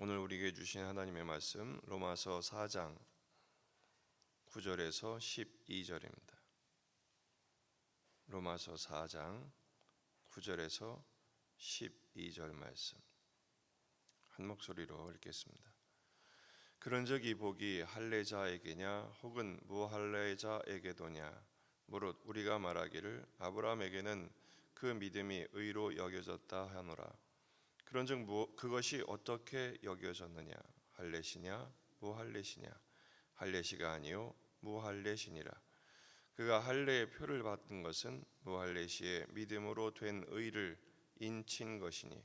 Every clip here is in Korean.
오늘 우리에게 주신 하나님의 말씀 로마서 4장 9절에서 12절입니다. 로마서 4장 9절에서 12절 말씀 한 목소리로 읽겠습니다. 그런즉 이 복이 할례자에게냐 혹은 무할례자에게도냐 무릇 우리가 말하기를 아브라함에게는 그 믿음이 의로 여겨졌다 하노라. 그런즉 그것이 어떻게 여겨졌느냐? 할례시냐 무할례시냐? 할례시가 아니요 무할례시니라. 그가 할례의 표를 받은 것은 무할례시의 믿음으로 된 의를 인친 것이니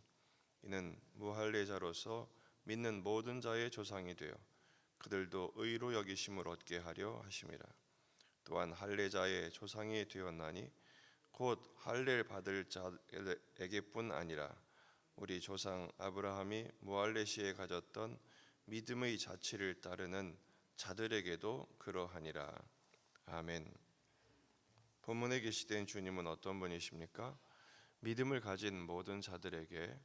이는 무할례자로서 믿는 모든 자의 조상이 되어 그들도 의로 여기심을 얻게 하려 하심이라. 또한 할례자의 조상이 되었나니 곧 할례를 받을 자에게뿐 아니라 우리 조상 아브라함이 무할례시에 가졌던 믿음의 자취를 따르는 자들에게도 그러하니라. 아멘. 본문에 계시된 주님은 어떤 분이십니까? 믿음을 가진 모든 자들에게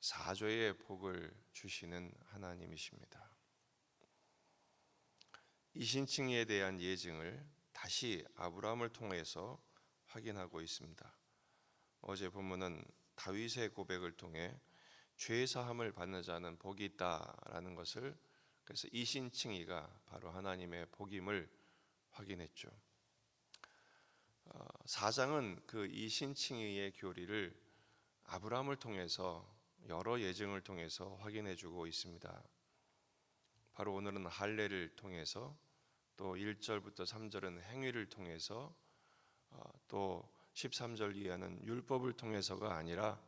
사죄의 복을 주시는 하나님이십니다. 이신칭의에 대한 예증을 다시 아브라함을 통해서 확인하고 있습니다. 어제 본문은 다윗의 고백을 통해 죄 사함을 받는 자는 복이 있다라는 것을, 그래서 이신칭의가 바로 하나님의 복임을 확인했죠. 4장은 그 이신칭의의 교리를 아브라함을 통해서 여러 예증을 통해서 확인해주고 있습니다. 바로 오늘은 할례를 통해서, 또 1절부터 3절은 행위를 통해서, 또 13절 이하는 율법을 통해서가 아니라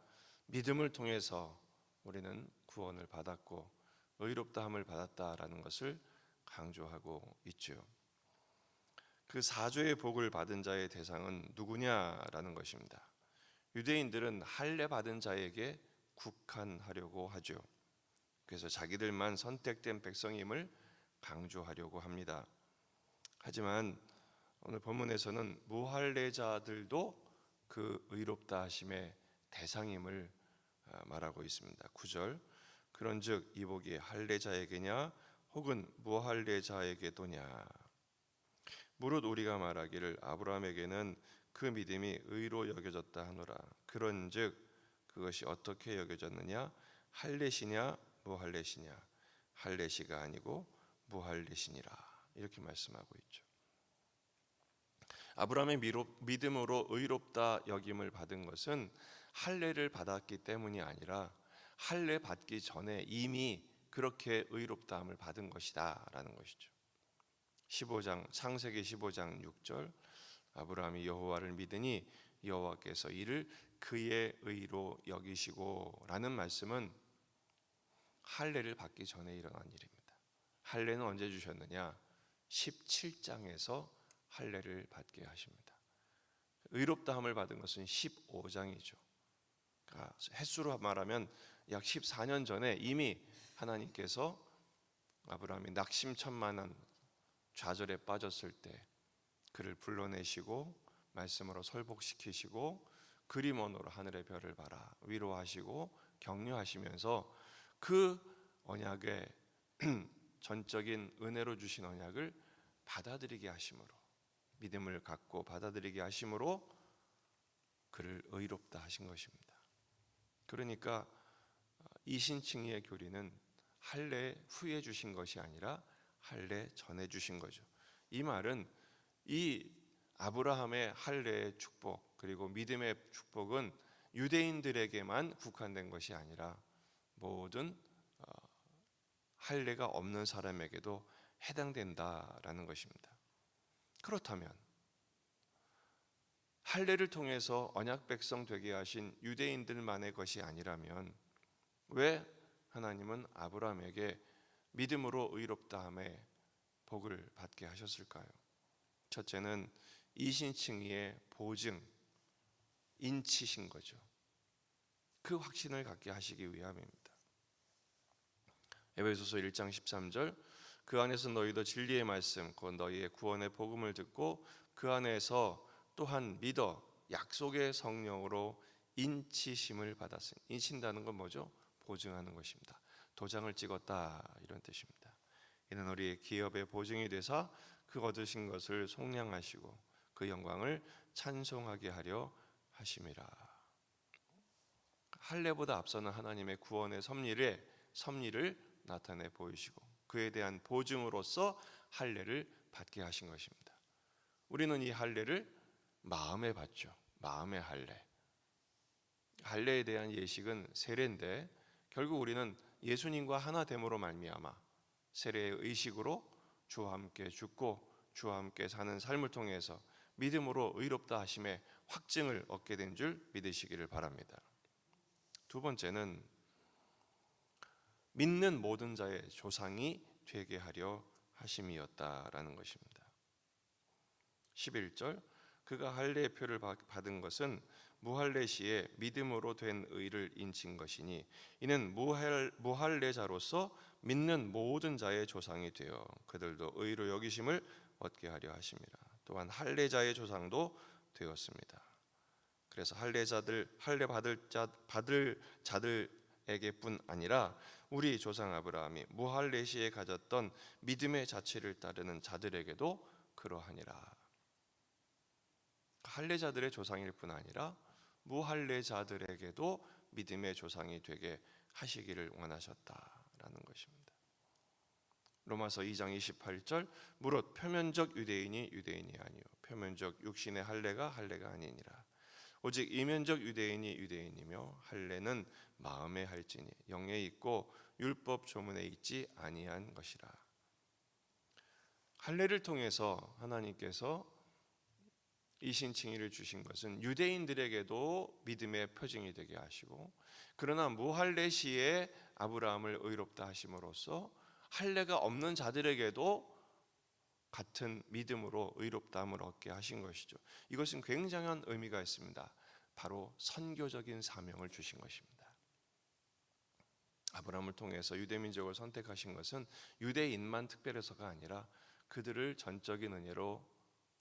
믿음을 통해서 우리는 구원을 받았고 의롭다함을 받았다라는 것을 강조하고 있죠. 그 사죄의 복을 받은 자의 대상은 누구냐라는 것입니다. 유대인들은 할례 받은 자에게 국한하려고 하죠. 그래서 자기들만 선택된 백성임을 강조하려고 합니다. 하지만 오늘 본문에서는 무할례자들도 그 의롭다 하심의 대상임을 말하고 있습니다. 9절 그런즉 이 복이 할례자에게냐 혹은 무할례자에게도냐 무릇 우리가 말하기를 아브라함에게는 그 믿음이 의로 여겨졌다 하노라. 그런즉 그것이 어떻게 여겨졌느냐? 할례시냐 무할례시냐? 할례시가 아니고 무할례시니라. 이렇게 말씀하고 있죠. 아브라함의 믿음으로 의롭다 여김을 받은 것은 할례를 받았기 때문이 아니라 할례 받기 전에 이미 그렇게 의롭다함을 받은 것이다 라는 것이죠. 15장 창세기 15장 6절 아브라함이 여호와를 믿으니 여호와께서 이를 그의 의로 여기시고 라는 말씀은 할례를 받기 전에 일어난 일입니다. 할례는 언제 주셨느냐? 17장에서 할례를 받게 하십니다. 의롭다함을 받은 것은 15장이죠. 그러니까 횟수로 말하면 약 14년 전에 이미 하나님께서 아브라함이 낙심천만한 좌절에 빠졌을 때 그를 불러내시고 말씀으로 설복시키시고 그림 언어로 하늘의 별을 봐라 위로하시고 격려하시면서 그 언약의 전적인 은혜로 주신 언약을 받아들이게 하심으로, 믿음을 갖고 받아들이게 하심으로 그를 의롭다 하신 것입니다. 그러니까 이신칭의의 교리는 할례 후에 주신 것이 아니라 할례 전에 주신 거죠. 이 말은 이 아브라함의 할례의 축복 그리고 믿음의 축복은 유대인들에게만 국한된 것이 아니라 모든 할례가 없는 사람에게도 해당된다라는 것입니다. 그렇다면 할례를 통해서 언약 백성 되게 하신 유대인들만의 것이 아니라면 왜 하나님은 아브라함에게 믿음으로 의롭다함의 복을 받게 하셨을까요? 첫째는 이신칭의의 보증, 인치신 거죠. 그 확신을 갖게 하시기 위함입니다. 에베소서 1장 13절 그 안에서 너희도 진리의 말씀 곧 너희의 구원의 복음을 듣고 그 안에서 또한 믿어 약속의 성령으로 인치심을 받았으니, 인친다는 건 뭐죠? 보증하는 것입니다. 도장을 찍었다 이런 뜻입니다. 이는 우리의 기업의 보증이 되사 그 얻으신 것을 속량하시고 그 영광을 찬송하게 하려 하심이라. 할례보다 앞서는 하나님의 구원의 섭리를 나타내 보이시고 그에 대한 보증으로서 할례를 받게 하신 것입니다. 우리는 이 할례를 마음에 받죠. 마음의 할례. 할례에 대한 예식은 세례인데 결국 우리는 예수님과 하나 됨으로 말미암아 세례의 의식으로 주와 함께 죽고 주와 함께 사는 삶을 통해서 믿음으로 의롭다 하심의 확증을 얻게 된 줄 믿으시기를 바랍니다. 두 번째는 믿는 모든 자의 조상이 되게 하려 하심이었다라는 것입니다. 11절 그가 할례의 표를 받은 것은 무할례 시에 믿음으로 된 의를 인친 것이니 이는 무할례자로서 믿는 모든 자의 조상이 되어 그들도 의로 여기심을 얻게 하려 하심이라. 또한 할례자의 조상도 되었습니다. 그래서 할례 받을 자들에게뿐 아니라 우리 조상 아브라함이 무할례 시에 가졌던 믿음의 자체를 따르는 자들에게도 그러하니라. 할례자들의 조상일 뿐 아니라 무할례자들에게도 믿음의 조상이 되게 하시기를 원하셨다라는 것입니다. 로마서 2장 28절 무릇 표면적 유대인이 유대인이 아니요 표면적 육신의 할례가 아니니라. 오직 이면적 유대인이 유대인이며 할례는 마음에 할지니 영에 있고 율법 조문에 있지 아니한 것이라. 할례를 통해서 하나님께서 이신칭의를 주신 것은 유대인들에게도 믿음의 표징이 되게 하시고 그러나 무할례 시에 아브라함을 의롭다 하심으로써 할례가 없는 자들에게도 같은 믿음으로 의롭다함을 얻게 하신 것이죠. 이것은 굉장한 의미가 있습니다. 바로 선교적인 사명을 주신 것입니다. 아브라함을 통해서 유대민족을 선택하신 것은 유대인만 특별해서가 아니라 그들을 전적인 은혜로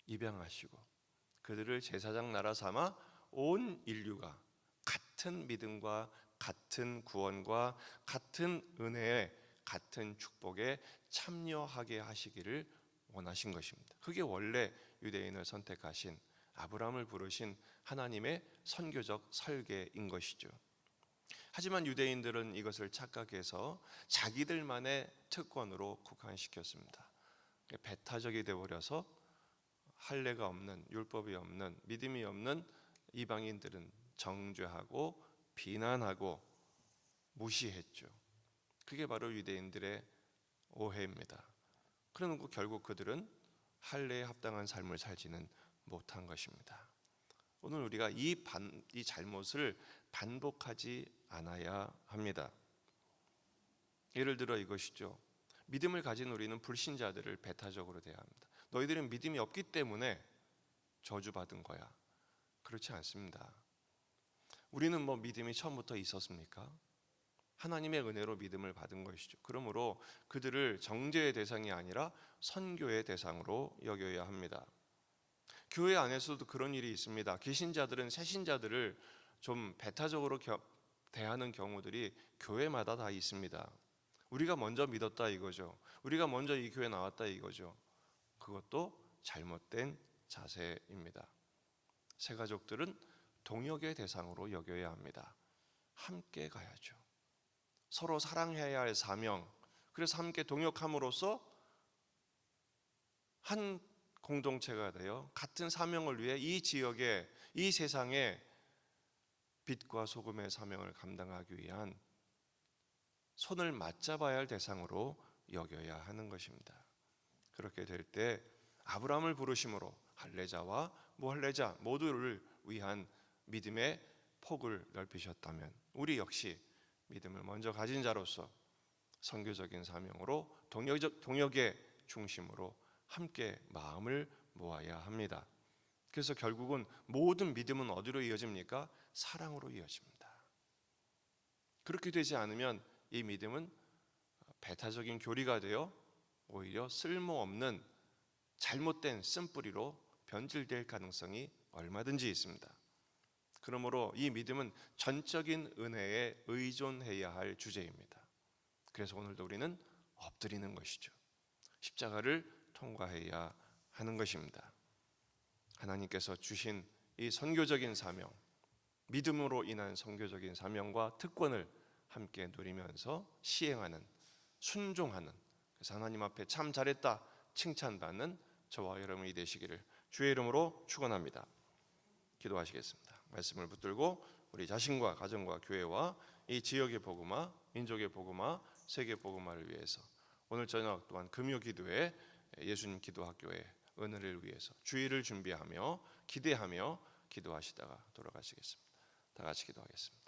입양하시고 그들을 제사장 나라 삼아 온 인류가 같은 믿음과 같은 구원과 같은 은혜에 같은 축복에 참여하게 하시기를 원하신 것입니다. 그게 원래 유대인을 선택하신 아브라함을 부르신 하나님의 선교적 설계인 것이죠. 하지만 유대인들은 이것을 착각해서 자기들만의 특권으로 국한시켰습니다. 배타적이 되어버려서 할례가 없는, 율법이 없는, 믿음이 없는 이방인들은 정죄하고 비난하고 무시했죠. 그게 바로 유대인들의 오해입니다. 그러고 결국 그들은 할례에 합당한 삶을 살지는 못한 것입니다. 오늘 우리가 이 잘못을 반복하지 않아야 합니다. 예를 들어 이것이죠. 믿음을 가진 우리는 불신자들을 배타적으로 대해야 합니다. 너희들은 믿음이 없기 때문에 저주받은 거야. 그렇지 않습니다. 우리는 믿음이 처음부터 있었습니까? 하나님의 은혜로 믿음을 받은 것이죠. 그러므로 그들을 정죄의 대상이 아니라 선교의 대상으로 여겨야 합니다. 교회 안에서도 그런 일이 있습니다. 개신자들은 새신자들을 좀 배타적으로 대하는 경우들이 교회마다 다 있습니다. 우리가 먼저 믿었다 이거죠. 우리가 먼저 이 교회 나왔다 이거죠. 그것도 잘못된 자세입니다. 새 가족들은 동역의 대상으로 여겨야 합니다. 함께 가야죠. 서로 사랑해야 할 사명, 그래서 함께 동역함으로써 한 공동체가 되어 같은 사명을 위해 이 지역에, 이 세상에 빛과 소금의 사명을 감당하기 위한 손을 맞잡아야 할 대상으로 여겨야 하는 것입니다. 그렇게 될 때 아브라함을 부르심으로 할례자와 무할례자 모두를 위한 믿음의 폭을 넓히셨다면 우리 역시 믿음을 먼저 가진 자로서 선교적인 사명으로 동역의 중심으로 함께 마음을 모아야 합니다. 그래서 결국은 모든 믿음은 어디로 이어집니까? 사랑으로 이어집니다. 그렇게 되지 않으면 이 믿음은 배타적인 교리가 되어 오히려 쓸모없는 잘못된 쓴뿌리로 변질될 가능성이 얼마든지 있습니다. 그러므로 이 믿음은 전적인 은혜에 의존해야 할 주제입니다. 그래서 오늘도 우리는 엎드리는 것이죠. 십자가를 통과해야 하는 것입니다. 하나님께서 주신 이 선교적인 사명, 믿음으로 인한 선교적인 사명과 특권을 함께 누리면서 시행하는, 순종하는, 그래서 하나님 앞에 참 잘했다 칭찬받는 저와 여러분이 되시기를 주의 이름으로 축원합니다. 기도하시겠습니다. 말씀을 붙들고 우리 자신과 가정과 교회와 이 지역의 복음화, 민족의 복음화, 세계 복음화를 위해서 오늘 저녁 또한 금요 기도회 예수님 기도학교의 은혜를 위해서 주일을 준비하며 기대하며 기도하시다가 돌아가시겠습니다. 다 같이 기도하겠습니다.